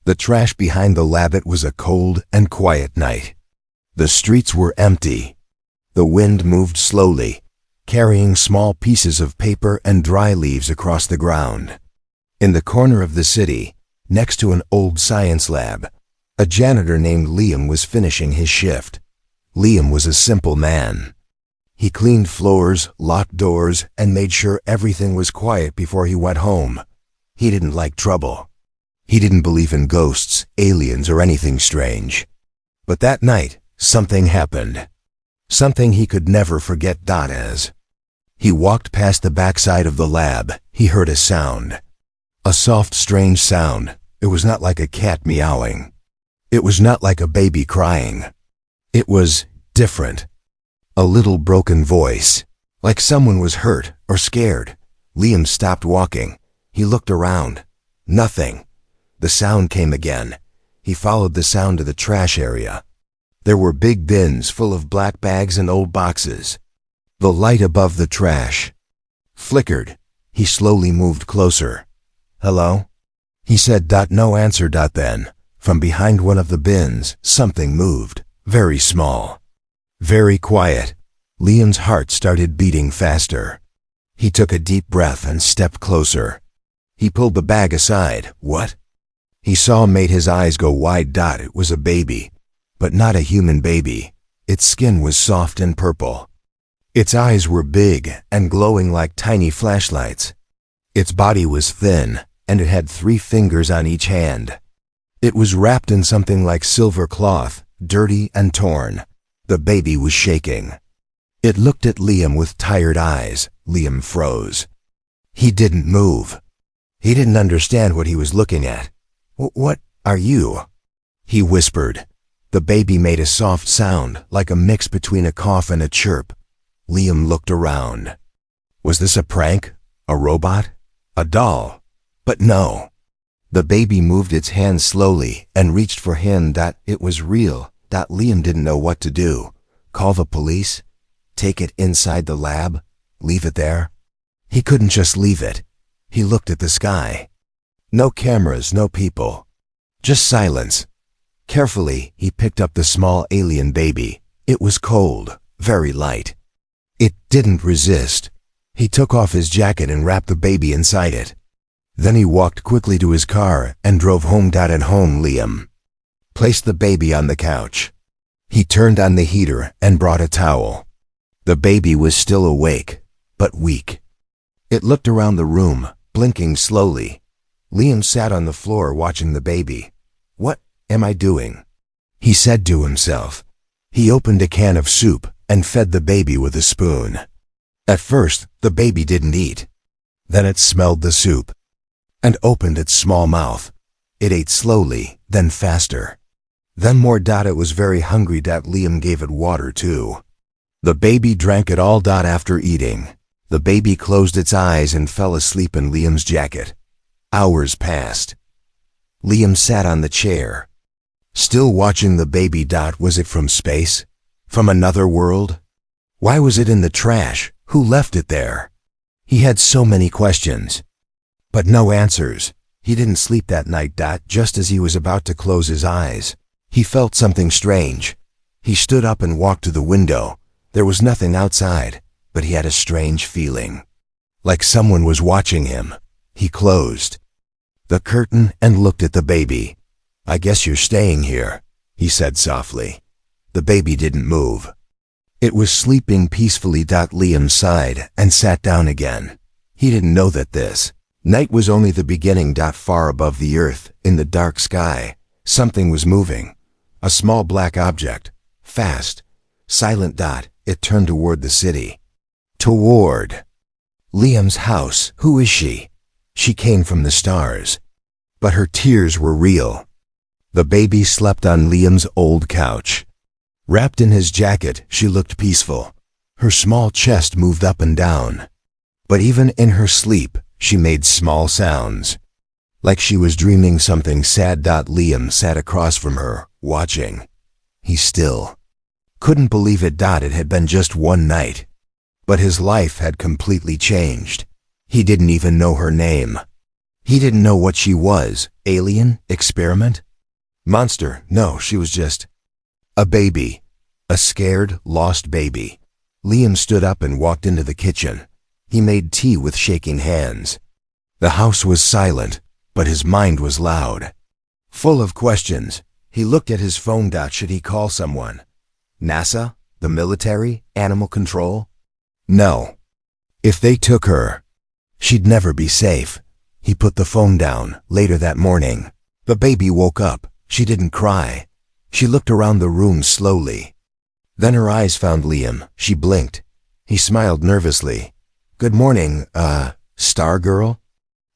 The trash behind the lab. It was a cold and quiet night. The streets were empty. The wind moved slowly, carrying small pieces of paper and dry leaves across the ground. In the corner of the city, next to an old science lab, a janitor named Liam was finishing his shift. Liam was a simple man. He cleaned floors, locked doors, and made sure everything was quiet before he went home. He didn't like trouble. He didn't believe in ghosts, aliens, or anything strange. But that night, something happened. Something he could never forget. As he walked past the backside of the lab, he heard a sound. A soft, strange sound. It was not like a cat meowing. It was not like a baby crying. It was different. A little broken voice, like someone was hurt or scared. Liam stopped walking. He looked around. Nothing. The sound came again. He followed the sound to the trash area. There were big bins full of black bags and old boxes. The light above the trash flickered. He slowly moved closer. "Hello?" he said. No answer. Then, from behind one of the bins, something moved, very small, very quiet. Liam's heart started beating faster. He took a deep breath and stepped closer. He pulled the bag aside. What he saw made his eyes go wide. It was a baby, but not a human baby. Its skin was soft and purple. Its eyes were big and glowing like tiny flashlights. Its body was thin, and it had 3 fingers on each hand. It was wrapped in something like silver cloth, dirty and torn. The baby was shaking. It looked at Liam with tired eyes. Liam froze. He didn't move. He didn't understand what he was looking at. "What are you?" he whispered. The baby made a soft sound, like a mix between a cough and a chirp. Liam looked around. Was this a prank? A robot? A doll? But no. The baby moved its hand slowly and reached for him. It was real. Liam didn't know what to do. Call the police? Take it inside the lab? Leave it there? He couldn't just leave it. He looked at the sky. No cameras, no people. Just silence. Carefully, he picked up the small alien baby. It was cold, very light. It didn't resist. He took off his jacket and wrapped the baby inside it. Then he walked quickly to his car and drove home. At home, Liam placed the baby on the couch. He turned on the heater and brought a towel. The baby was still awake, but weak. It looked around the room, blinking slowly. Liam sat on the floor watching the baby. "What am I doing?" he said to himself. He opened a can of soup and fed the baby with a spoon. At first, the baby didn't eat. Then it smelled the soup and opened its small mouth. It ate slowly, then faster. Then more. It was very hungry. Liam gave it water too. The baby drank it all. After eating, the baby closed its eyes and fell asleep in Liam's jacket. Hours passed. Liam sat on the chair, still watching the baby. Was it from space? From another world? Why was it in the trash? Who left it there? He had so many questions, but no answers. He didn't sleep that night. Just as he was about to close his eyes, he felt something strange. He stood up and walked to the window. There was nothing outside, but he had a strange feeling, like someone was watching him. He closed the curtain and looked at the baby. "I guess you're staying here," he said softly. The baby didn't move. It was sleeping peacefully. Liam sighed and sat down again. He didn't know that this night was only the beginning. Far above the earth, in the dark sky, something was moving. A small black object, fast, silent. It turned toward the city. Toward Liam's house. Who is she? She came from the stars. But her tears were real. The baby slept on Liam's old couch. Wrapped in his jacket, she looked peaceful. Her small chest moved up and down. But even in her sleep, she made small sounds, like she was dreaming something sad. Liam sat across from her, watching. He still couldn't believe it. It had been just one night, but his life had completely changed. He didn't even know her name. He didn't know what she was. Alien? Experiment? Monster? No, she was just a baby. A scared, lost baby. Liam stood up and walked into the kitchen. He made tea with shaking hands. The house was silent, but his mind was loud. Full of questions. He looked at his phone. Should he call someone? NASA? The military? Animal control? No. If they took her, she'd never be safe. He put the phone down. Later that morning, the baby woke up. She didn't cry. She looked around the room slowly. Then her eyes found Liam. She blinked. He smiled nervously. Good morning, Star Girl?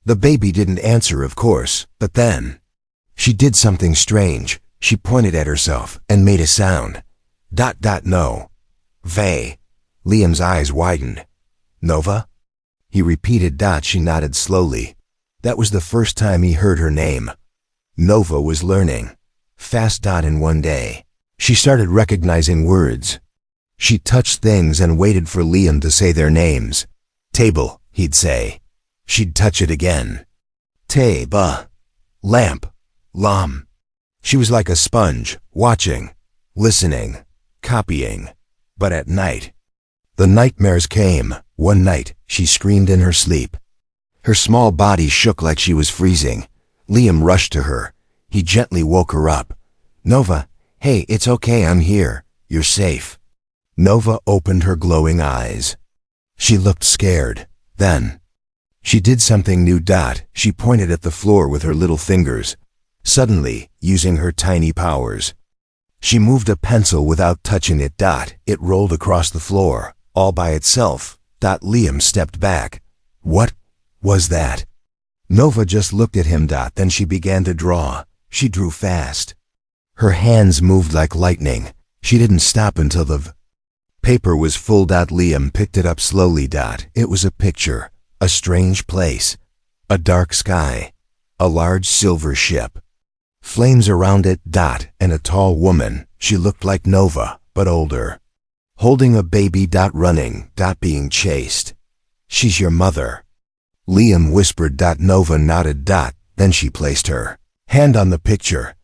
The baby didn't answer, of course, but then she did something strange. She pointed at herself and made a sound. No. Vay. Liam's eyes widened. Nova? He repeated. She nodded slowly. That was the first time he heard her name. Nova was learning. Fast. In one day, she started recognizing words. She touched things and waited for Liam to say their names. Table, he'd say. She'd touch it again. Lamp. Lam. She was like a sponge, watching, listening, copying. But at night, the nightmares came. One night, she screamed in her sleep. Her small body shook like she was freezing. Liam rushed to her. He gently woke her up. Nova, hey, it's okay, I'm here. You're safe. Nova opened her glowing eyes. She looked scared. Then she did something new. She pointed at the floor with her little fingers. Suddenly, using her tiny powers, she moved a pencil without touching it. It rolled across the floor, all by itself. Liam stepped back. What was that? Nova just looked at him. Then she began to draw. She drew fast. Her hands moved like lightning. She didn't stop until the paper was full. Liam picked it up slowly. It was a picture. A strange place. A dark sky. A large silver ship. Flames around it. And a tall woman. She looked like Nova, but older. Holding a baby. Running. Being chased. She's your mother. Liam whispered. Nova nodded. Then she placed her hand on the picture.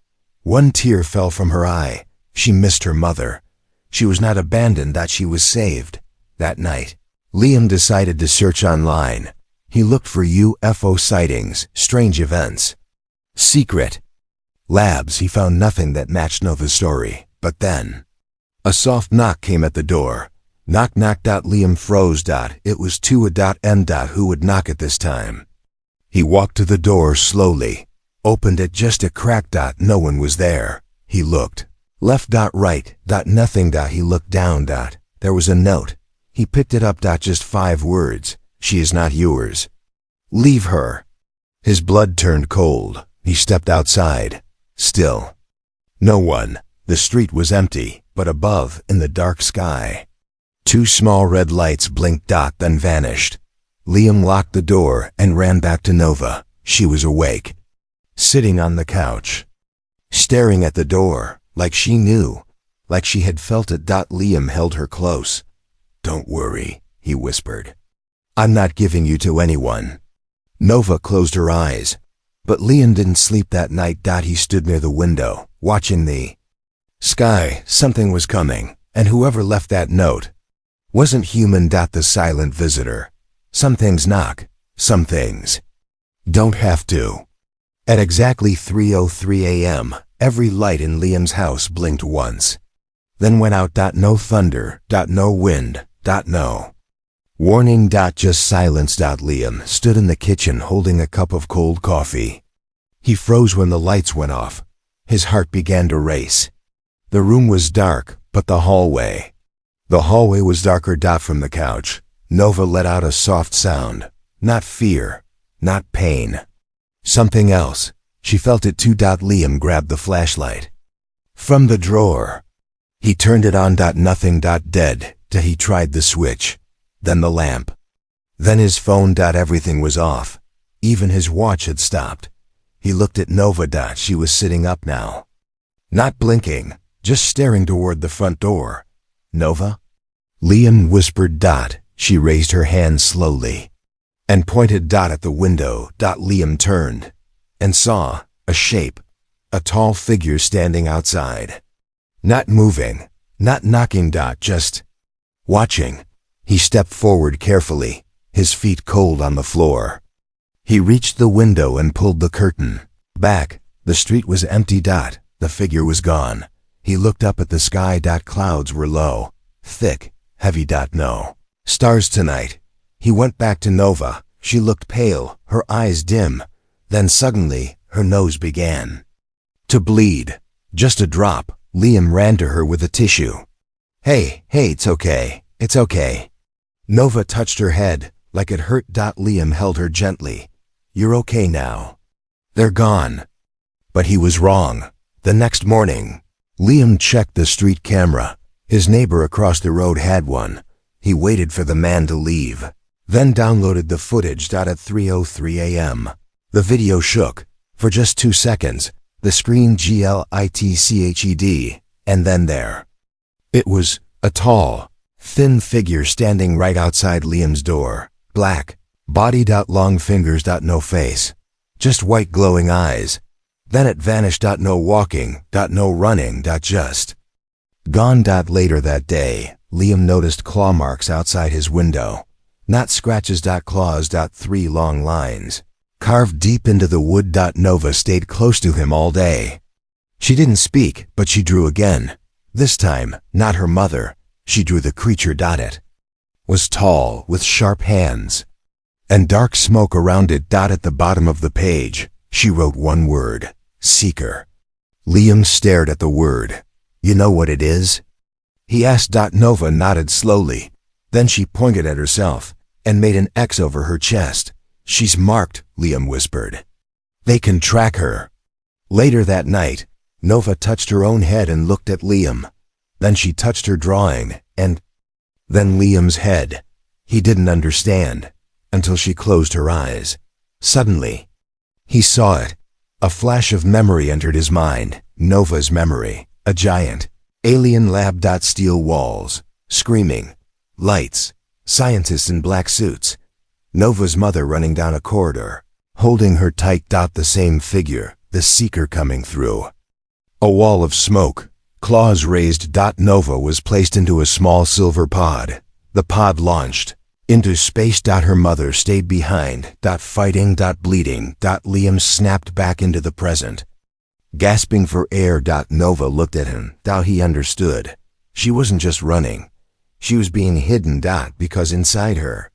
One tear fell from her eye. She missed her mother. She was not abandoned. She was saved. That night, Liam decided to search online. He looked for UFO sightings, strange events, secret labs. He found nothing that matched Nova's story. But then, a soft knock came at the door. Knock. Liam froze. It was Tua.M. Who would knock at this time? He walked to the door slowly. Opened it just a crack. No one was there. He looked. Left. Right. Nothing. He looked down. There was a note. He picked it up. Just 5 words. She is not yours. Leave her. His blood turned cold. He stepped outside. Still. No one. The street was empty, but above, in the dark sky, 2 small red lights blinked. Then vanished. Liam locked the door and ran back to Nova. She was awake, sitting on the couch, staring at the door, like she knew, like she had felt it. Liam held her close. Don't worry, he whispered. I'm not giving you to anyone. Nova closed her eyes. But Liam didn't sleep that night. He stood near the window, watching the sky. Something was coming, and whoever left that note wasn't human. The silent visitor. Some things knock. Some things don't have to. At exactly 3:03 a.m., every light in Liam's house blinked once, then went out. No thunder. No wind. No warning. Just silence. Liam stood in the kitchen holding a cup of cold coffee. He froze when the lights went off. His heart began to race. The room was dark, but the hallway was darker. From the couch, Nova let out a soft sound. Not fear, not pain. Something else. She felt it too. Liam grabbed the flashlight from the drawer. He turned it on. Nothing. Dead. He tried the switch. Then the lamp. Then his phone. Everything was off. Even his watch had stopped. He looked at Nova. She was sitting up now. Not blinking, just staring toward the front door. Nova? Liam whispered. She raised her hand slowly. and pointed at the window. Liam turned and saw a shape, a tall figure standing outside. Not moving, not knocking. Just watching. He stepped forward carefully, his feet cold on the floor. He reached the window and pulled the curtain back. The street was empty. The figure was gone. He looked up at the sky. Clouds were low, thick, heavy. No stars tonight. He went back to Nova. She looked pale, her eyes dim. Then suddenly, her nose began to bleed. Just a drop. Liam ran to her with a tissue. Hey, it's okay. It's okay. Nova touched her head, like it hurt. Liam held her gently. You're okay now. They're gone. But he was wrong. The next morning, Liam checked the street camera. His neighbor across the road had one. He waited for the man to leave, then downloaded the footage. At 3:03 a.m., the video shook. For just 2 seconds, the screen glitched, and then there it was, a tall, thin figure standing right outside Liam's door. Black body. Long fingers. No face. Just white glowing eyes. Then it vanished. No walking. No running. Just gone. Later that day, Liam noticed claw marks outside his window. Not scratches. Claws. 3 long lines, carved deep into the wood. Nova stayed close to him all day. She didn't speak, but she drew again. This time, not her mother. She drew the creature. It was tall, with sharp hands, and dark smoke around it. At the bottom of the page, she wrote one word: Seeker. Liam stared at the word. You know what it is? He asked. Nova nodded slowly. Then she pointed at herself and made an X over her chest. She's marked, Liam whispered. They can track her. Later that night, Nova touched her own head and looked at Liam. Then she touched her drawing, and then Liam's head. He didn't understand until she closed her eyes. Suddenly, he saw it. A flash of memory entered his mind. Nova's memory. A giant, alien lab. Steel walls, screaming, lights, scientists in black suits. Nova's mother running down a corridor, holding her tight. The same figure, the Seeker coming through. A wall of smoke, claws raised. Nova was placed into a small silver pod. The pod launched into space. Her mother stayed behind. Fighting. Bleeding. Liam snapped back into the present, gasping for air. Nova looked at him. He understood. She wasn't just running. She was being hidden. Because inside her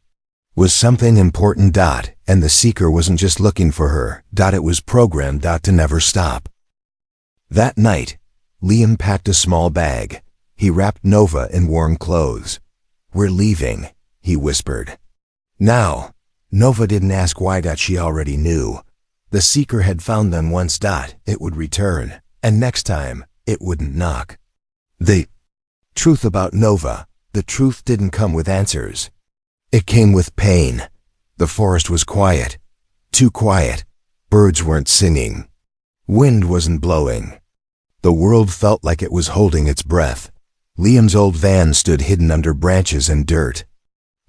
was something important. And the Seeker wasn't just looking for her. It was programmed. To never stop. That night, Liam packed a small bag. He wrapped Nova in warm clothes. We're leaving, he whispered. Now, Nova didn't ask why. She already knew. The Seeker had found them once. It would return, and next time, it wouldn't knock. The truth about Nova, the truth didn't come with answers. It came with pain. The forest was quiet. Too quiet. Birds weren't singing. Wind wasn't blowing. The world felt like it was holding its breath. Liam's old van stood hidden under branches and dirt.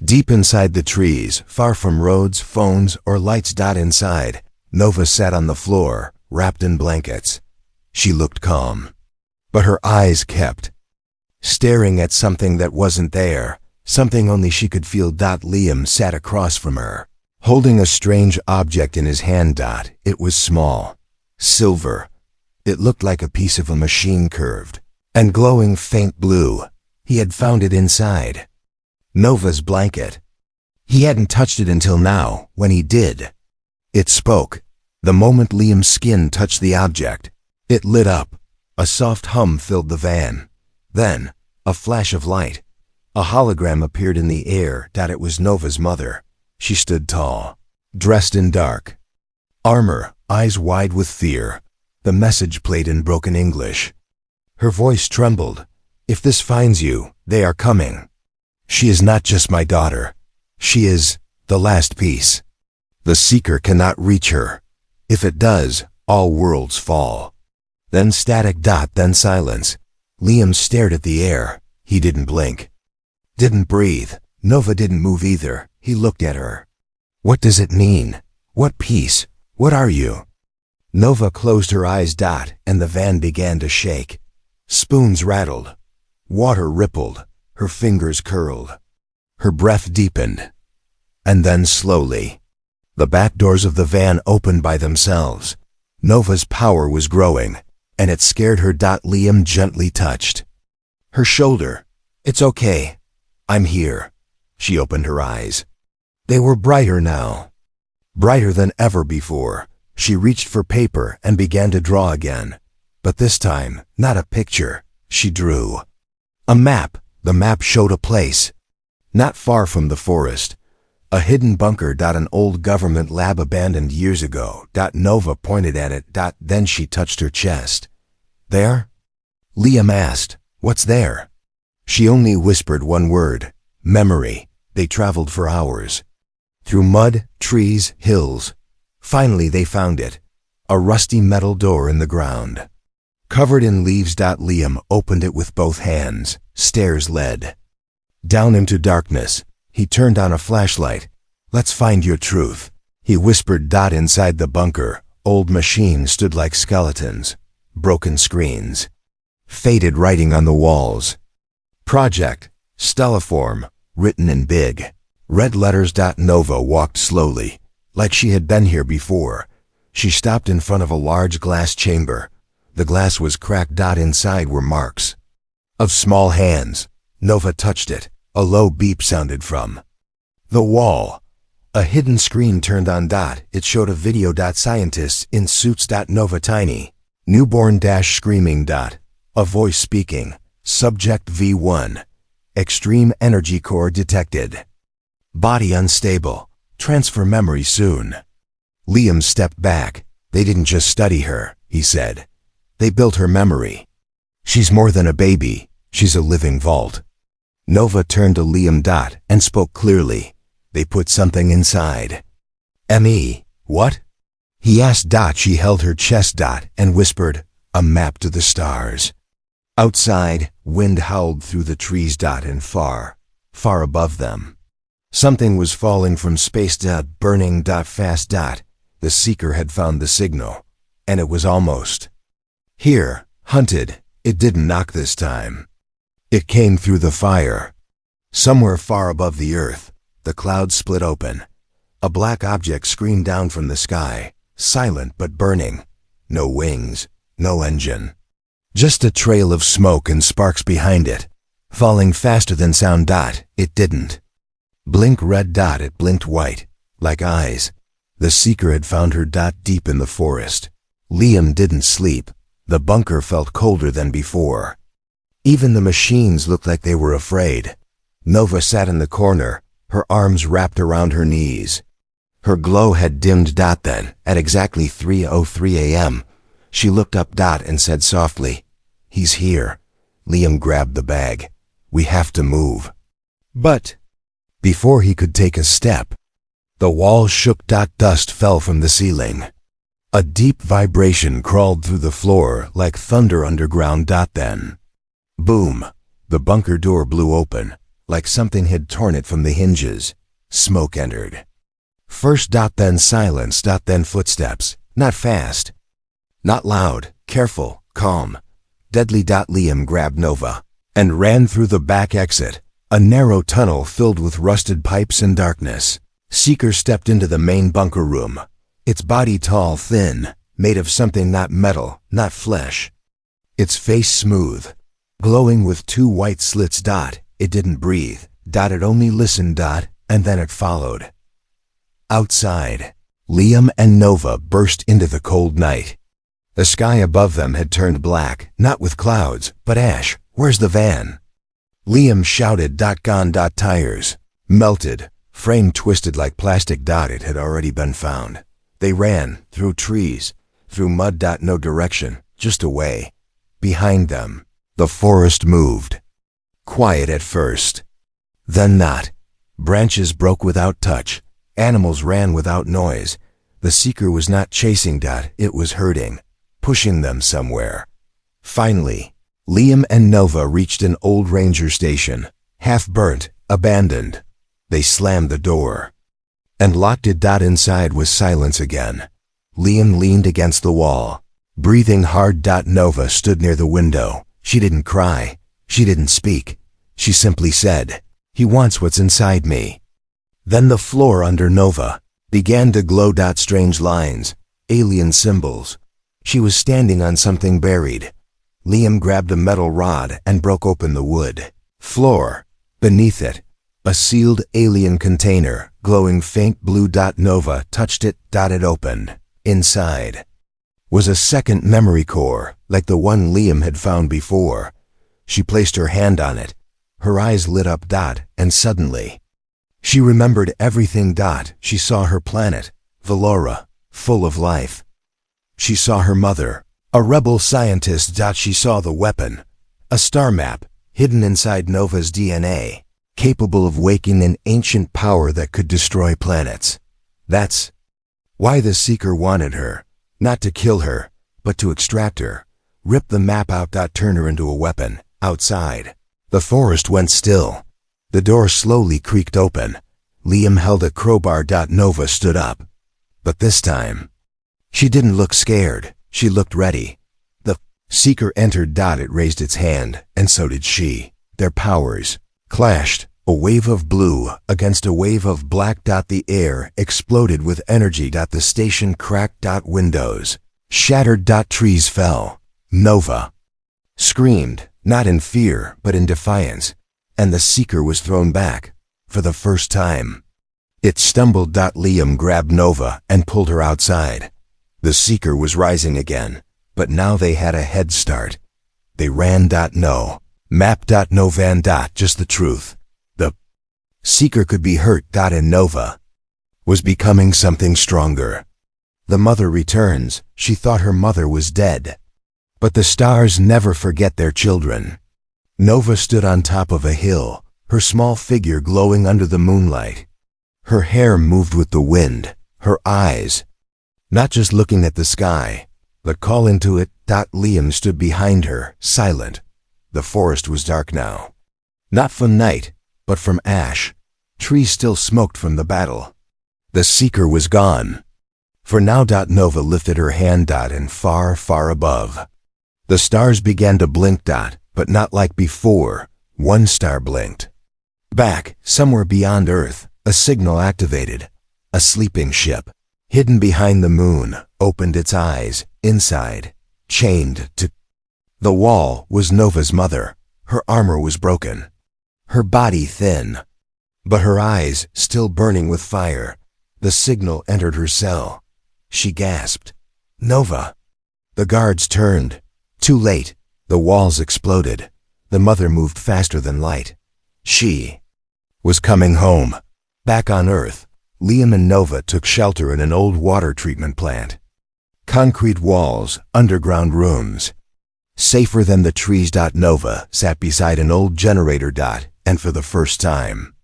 Deep inside the trees, far from roads, phones, or lights. Inside, Nova sat on the floor, wrapped in blankets. She looked calm, but her eyes kept staring at something that wasn't there, something only she could feel. Liam sat across from her, holding a strange object in his hand. It was small, silver. It looked like a piece of a machine, curved and glowing faint blue. He had found it inside Nova's blanket. He hadn't touched it until now. When he did, it spoke. The moment Liam's skin touched the object, it lit up. A soft hum filled the van. Then, a flash of light. A hologram appeared in the air. It was Nova's mother. She stood tall, dressed in dark armor, eyes wide with fear. The message played in broken English. Her voice trembled. If this finds you, they are coming. She is not just my daughter. She is the last piece. The Seeker cannot reach her. If it does, all worlds fall. Then static. Then silence. Liam stared at the air. He didn't blink. Didn't breathe. Nova didn't move either. He looked at her. What does it mean? What peace? What are you? Nova closed her eyes, and the van began to shake. Spoons rattled. Water rippled. Her fingers curled. Her breath deepened. And then slowly, the back doors of the van opened by themselves. Nova's power was growing, and it scared her. Liam gently touched her shoulder. It's okay. I'm here. She opened her eyes. They were brighter now. Brighter than ever before. She reached for paper and began to draw again. But this time, not a picture. She drew a map. The map showed a place, not far from the forest. A hidden bunker. An old government lab abandoned years ago. Nova pointed at it. Then she touched her chest. There? Liam asked. What's there? She only whispered one word. Memory. They traveled for hours. Through mud, trees, hills. Finally they found it. A rusty metal door in the ground. Covered in leaves. Liam opened it with both hands. Stairs led down into darkness. He turned on a flashlight. Let's find your truth, he whispered. Inside the bunker, old machines stood like skeletons. Broken screens. Faded writing on the walls. Project Stelliform, written in big red letters. Nova walked slowly, like she had been here before. She stopped in front of a large glass chamber. The glass was cracked. Inside were marks of small hands. Nova touched it. A low beep sounded from the wall. A hidden screen turned on. It showed a video. Scientists in suits. Nova tiny. Newborn screaming. A voice speaking. Subject V1. Extreme energy core detected. Body unstable. Transfer memory soon. Liam stepped back. They didn't just study her, he said. They built her memory. She's more than a baby. She's a living vault. Nova turned to Liam. And spoke clearly. They put something inside. Me, what? He asked. She held her chest. And whispered, a map to the stars. Outside, wind howled through the trees. And far, far above them, something was falling from space. Burning. Fast. The seeker had found the signal, and it was almost here. Hunted. It didn't knock this time. It came through the fire. Somewhere far above the earth, the clouds split open. A black object screamed down from the sky, silent but burning. No wings, no engine. Just a trail of smoke and sparks behind it, falling faster than sound. It didn't blink red. It blinked white, like eyes. The seeker had found her. Deep in the forest. Liam didn't sleep. The bunker felt colder than before. Even the machines looked like they were afraid. Nova sat in the corner, her arms wrapped around her knees. Her glow had dimmed. Then, at exactly 3:03 a.m., she looked up. And said softly, he's here. Liam grabbed the bag. We have to move. But before he could take a step, the wall shook. Dust fell from the ceiling. A deep vibration crawled through the floor like thunder underground. Then, boom, the bunker door blew open, like something had torn it from the hinges. Smoke entered. First. Then silence. Then footsteps. Not fast. Not loud. Careful. Calm. Deadly. Liam grabbed Nova and ran through the back exit, a narrow tunnel filled with rusted pipes and darkness. Seeker stepped into the main bunker room. Its body tall, thin, made of something not metal, not flesh. Its face smooth, glowing with two white slits. It didn't breathe. It only listened. And then it followed. Outside, Liam and Nova burst into the cold night. The sky above them had turned black, not with clouds, but ash. Where's the van? Liam shouted. Gone. Tires melted, frame twisted like plastic. It had already been found. They ran, through trees, through mud. No direction, just away. Behind them, the forest moved. Quiet at first. Then not. Branches broke without touch. Animals ran without noise. The seeker was not chasing. It was herding, pushing them somewhere. Finally, Liam and Nova reached an old ranger station, half burnt, abandoned. They slammed the door. and locked it. Inside was silence again. Liam leaned against the wall, breathing hard. Nova stood near the window. She didn't cry. She didn't speak. She simply said, "He wants what's inside me." Then the floor under Nova began to glow. Strange lines, alien symbols. She was standing on something buried. Liam grabbed a metal rod and broke open the wood floor. Beneath it, a sealed alien container, glowing faint blue. Nova touched it. It opened. Inside was a second memory core, like the one Liam had found before. She placed her hand on it. Her eyes lit up. And suddenly, she remembered everything. She saw her planet, Valora, full of life. She saw her mother, a rebel scientist. She saw the weapon, a star map, hidden inside Nova's DNA, capable of waking an ancient power that could destroy planets. That's why the Seeker wanted her, not to kill her, but to extract her, rip the map out. Turn her into a weapon. Outside, the forest went still. The door slowly creaked open. Liam held a crowbar. Nova stood up. But this time, she didn't look scared. She looked ready. The Seeker entered. It raised its hand, and so did she. Their powers clashed, a wave of blue against a wave of black. The air exploded with energy. The station cracked. Windows shattered. Trees fell. Nova screamed, not in fear, but in defiance, and the Seeker was thrown back, for the first time. It stumbled. Liam grabbed Nova and pulled her outside. The Seeker was rising again, but now they had a head start. They ran. No map. No van. Just the truth. The Seeker could be hurt. And Nova was becoming something stronger. The mother returns. She thought her mother was dead. But the stars never forget their children. Nova stood on top of a hill, her small figure glowing under the moonlight. Her hair moved with the wind, her eyes not just looking at the sky, but call into it. Liam stood behind her, silent. The forest was dark now. Not from night, but from ash. Trees still smoked from the battle. The Seeker was gone. For now. Nova lifted her hand. And far, far above, the stars began to blink. But not like before. One star blinked. Back, somewhere beyond Earth, a signal activated. A sleeping ship, hidden behind the moon, opened its eyes. Inside, chained to the wall, was Nova's mother. Her armor was broken, her body thin, but her eyes still burning with fire. The signal entered her cell. She gasped, "Nova!" The guards turned. Too late. The walls exploded. The mother moved faster than light. She was coming home. Back on Earth, Liam and Nova took shelter in an old water treatment plant. Concrete walls, underground rooms. Safer than the trees. Nova sat beside an old generator. And for the first time,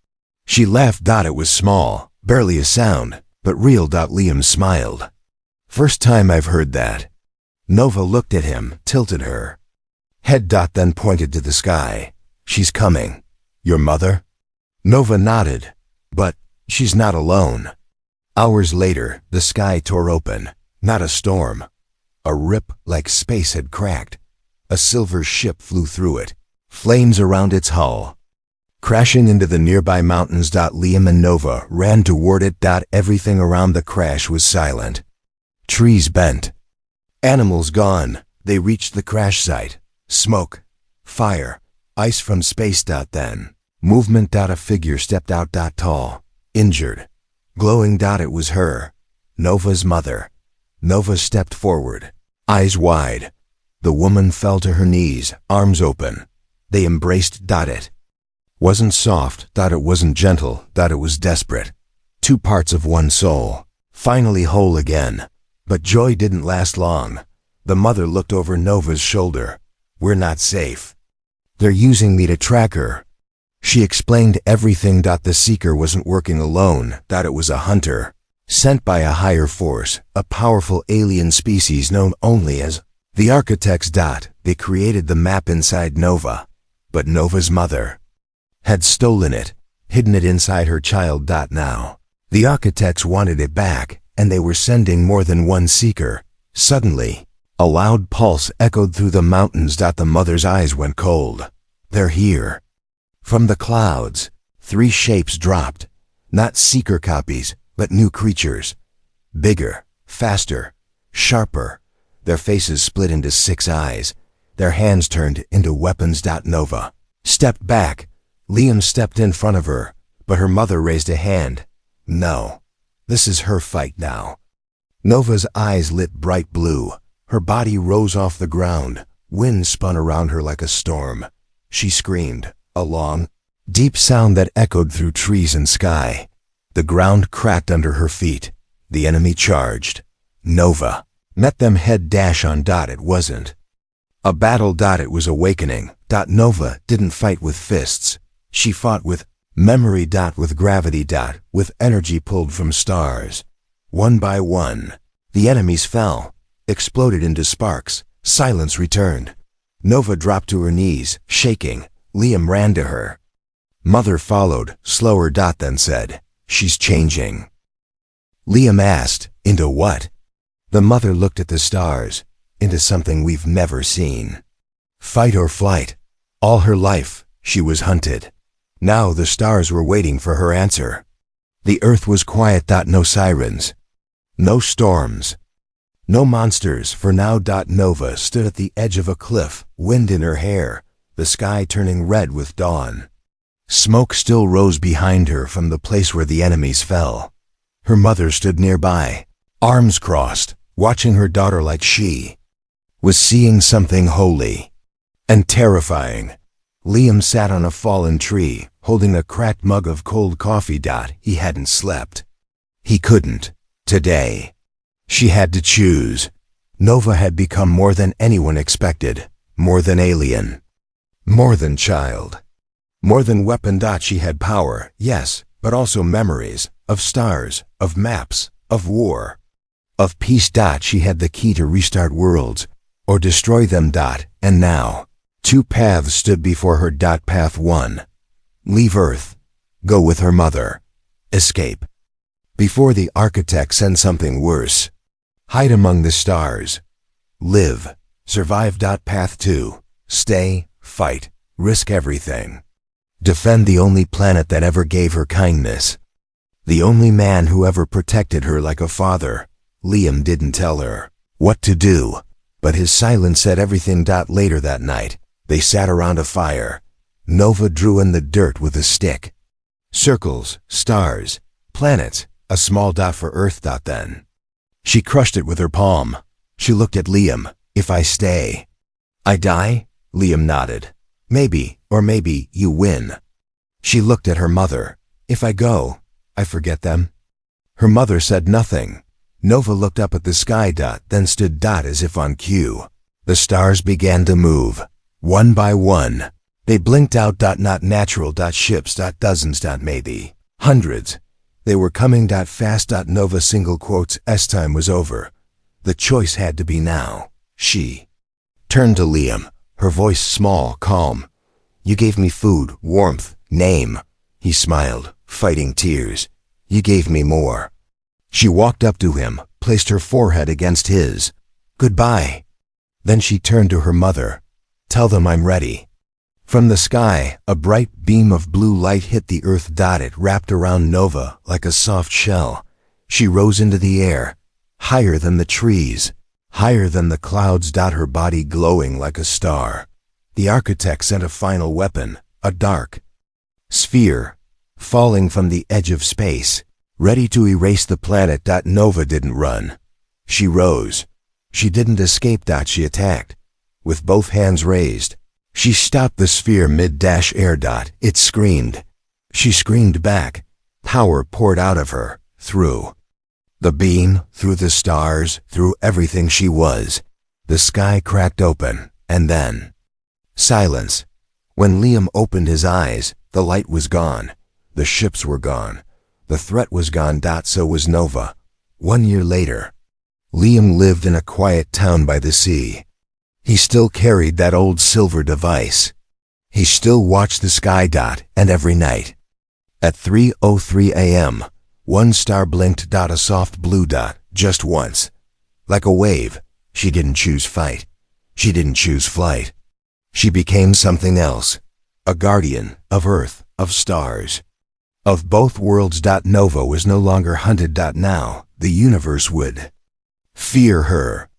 she laughed. It was small, barely a sound, but real. Liam smiled. "First time I've heard that." Nova looked at him, tilted her head. Then pointed to the sky. "She's coming." "Your mother?" Nova nodded. "But she's not alone." Hours later, the sky tore open. Not a storm. A rip like space had cracked. A silver ship flew through it, flames around its hull, crashing into the nearby mountains. Liam and Nova ran toward it. Everything around the crash was silent. Trees bent. Animals gone. They reached the crash site. Smoke, fire, ice from space. Then movement. A figure stepped out. Tall, injured, glowing. It was her, Nova's mother. Nova stepped forward, eyes wide. The woman fell to her knees, arms open. They embraced. It wasn't soft. It wasn't gentle. It was desperate. Two parts of one soul, finally whole again. But joy didn't last long. The mother looked over Nova's shoulder. "We're not safe. They're using me to track her." She explained everything. The Seeker wasn't working alone. It was a hunter, sent by a higher force, a powerful alien species known only as the Architects. They created the map inside Nova, but Nova's mother had stolen it, hidden it inside her child. Now, The architects wanted it back, and they were sending more than one seeker. Suddenly, a loud pulse echoed through the mountains. The mother's eyes went cold. They're here. From the clouds, 3 shapes dropped. Not seeker copies, but new creatures. Bigger, faster, sharper. Their faces split into 6 eyes. Their hands turned into weapons. Nova stepped back. Liam stepped in front of her, but her mother raised a hand. No, this is her fight now. Nova's eyes lit bright blue. Her body rose off the ground. Wind spun around her like a storm. She screamed, a long, deep sound that echoed through trees and sky. The ground cracked under her feet. The enemy charged. Nova met them head on. It wasn't a battle. It was awakening. Nova didn't fight with fists. She fought with memory. With gravity. With energy pulled from stars. One by one, the enemies fell, exploded into sparks. Silence returned. Nova dropped to her knees, shaking. Liam ran to her. Mother followed, slower. Then said, "She's changing." Liam asked, "Into what?" The mother looked at the stars, into something we've never seen. Fight or flight. All her life, she was hunted. Now the stars were waiting for her answer. The earth was quiet. No sirens. No storms. No monsters, for now. Nova stood at the edge of a cliff, wind in her hair, the sky turning red with dawn. Smoke still rose behind her from the place where the enemies fell. Her mother stood nearby, arms crossed, watching her daughter like she was seeing something holy and terrifying. Liam sat on a fallen tree, holding a cracked mug of cold coffee. He hadn't slept. He couldn't. Today. She had to choose. Nova had become more than anyone expected, more than alien, more than child, more than weapon. She had power, yes, but also memories, of stars, of maps, of war, of peace. She had the key to restart worlds, or destroy them. And now, 2 paths stood before her. Path 1. Leave Earth. Go with her mother. Escape. Before the architect send something worse. Hide among the stars. Live. Survive. Path 2. Stay, fight, risk everything. Defend the only planet that ever gave her kindness. The only man who ever protected her like a father. Liam didn't tell her what to do, but his silence said everything. Later that night, they sat around a fire. Nova drew in the dirt with a stick. Circles, stars, planets, a small dot for Earth. Then she crushed it with her palm. She looked at Liam. "If I stay, I die?" Liam nodded. "Maybe, or maybe you win." She looked at her mother. "If I go, I forget them?" Her mother said nothing. Nova looked up at the sky. Then stood. As if on cue. The stars began to move. One by one. They blinked out. Not natural. Ships. Dozens. Maybe hundreds. They were coming. Fast. Nova single quotes. Time was over. The choice had to be now. She turned to Liam, her voice small, calm. "You gave me food, warmth, name." He smiled, fighting tears. "You gave me more." She walked up to him, placed her forehead against his. "Goodbye." Then she turned to her mother. "Tell them I'm ready." From the sky, a bright beam of blue light hit the earth. It wrapped around Nova like a soft shell. She rose into the air, higher than the trees, higher than the clouds. Her body glowing like a star. The architect sent a final weapon, a dark sphere, falling from the edge of space, ready to erase the planet. Nova didn't run. She rose. She didn't escape. She attacked. With both hands raised, she stopped the sphere mid-air. It screamed. She screamed back. Power poured out of her, through the beam, through the stars, through everything she was. The sky cracked open, and then silence. When Liam opened his eyes, the light was gone. The ships were gone. The threat was gone. So was Nova. 1 year later, Liam lived in a quiet town by the sea. He still carried that old silver device. He still watched the sky. And every night, at 3:03 a.m., One star blinked. A soft blue dot, just once. Like a wave, she didn't choose fight. She didn't choose flight. She became something else. A guardian of Earth, of stars, of both worlds. Nova was no longer hunted. Now, the universe would fear her.